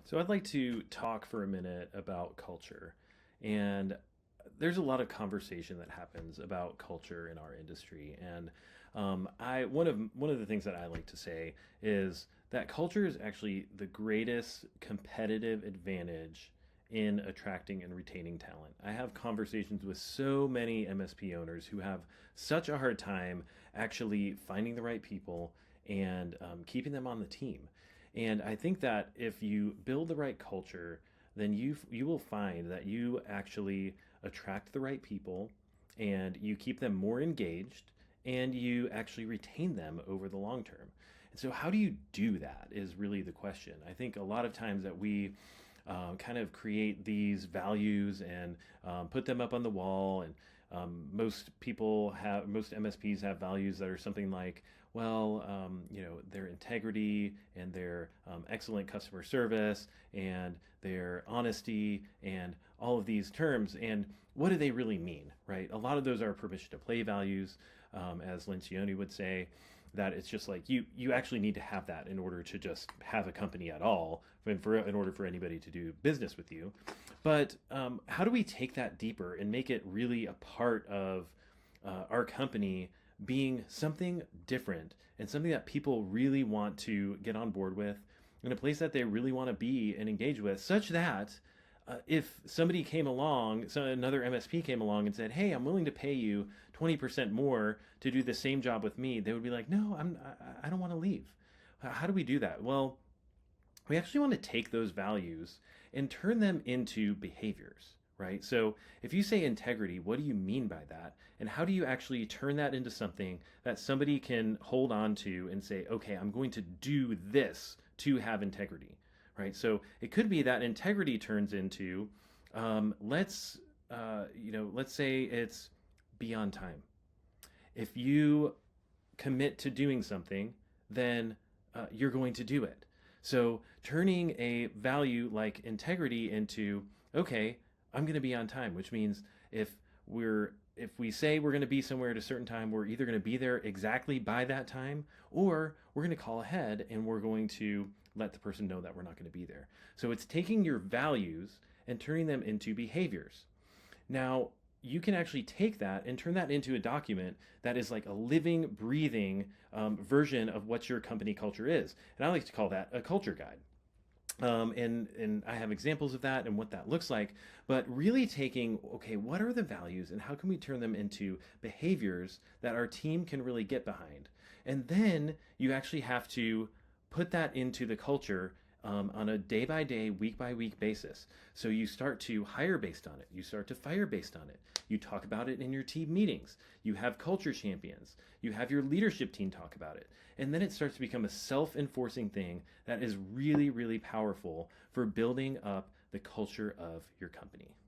So I'd like to talk for a minute about culture. And there's a lot of conversation that happens about culture in our industry. And I one of the things that I like to say is that culture is actually the greatest competitive advantage in attracting and retaining talent. I have conversations with so many MSP owners who have such a hard time actually finding the right people and keeping them on the team. And I think that if you build the right culture, then you will find that you actually attract the right people and you keep them more engaged and you actually retain them over the long term. And so how do you do that is really the question. I think a lot of times that we kind of create these values and put them up on the wall. And most MSPs have values that are something like, well, their integrity and their excellent customer service and their honesty and all of these terms. And what do they really mean, right? A lot of those are permission to play values, as Lencioni would say, that it's just like you actually need to have that in order to just have a company at all, and in order for anybody to do business with you. But how do we take that deeper and make it really a part of our company being something different and something that people really want to get on board with, in a place that they really want to be and engage with, such that if somebody came along, so another MSP came along and said, "Hey, I'm willing to pay you 20% more to do the same job with me," they would be like, "No, I don't want to leave." How do we do that? Well, we actually want to take those values and turn them into behaviors, right? So if you say integrity, what do you mean by that? And how do you actually turn that into something that somebody can hold on to and say, okay, I'm going to do this to have integrity, right? So it could be that integrity turns into, let's say it's be on time. If you commit to doing something, then you're going to do it. So turning a value like integrity into, okay, I'm going to be on time, which means if we say we're going to be somewhere at a certain time, we're either going to be there exactly by that time, or we're going to call ahead and we're going to let the person know that we're not going to be there. So it's taking your values and turning them into behaviors. Now, you can actually take that and turn that into a document that is like a living, breathing version of what your company culture is. And I like to call that a culture guide. And I have examples of that and what that looks like, but really taking, okay, what are the values and how can we turn them into behaviors that our team can really get behind? And then you actually have to put that into the culture on a day by day, week by week basis. So you start to hire based on it. You start to fire based on it. You talk about it in your team meetings. You have culture champions. You have your leadership team talk about it. And then it starts to become a self-enforcing thing that is really, really powerful for building up the culture of your company.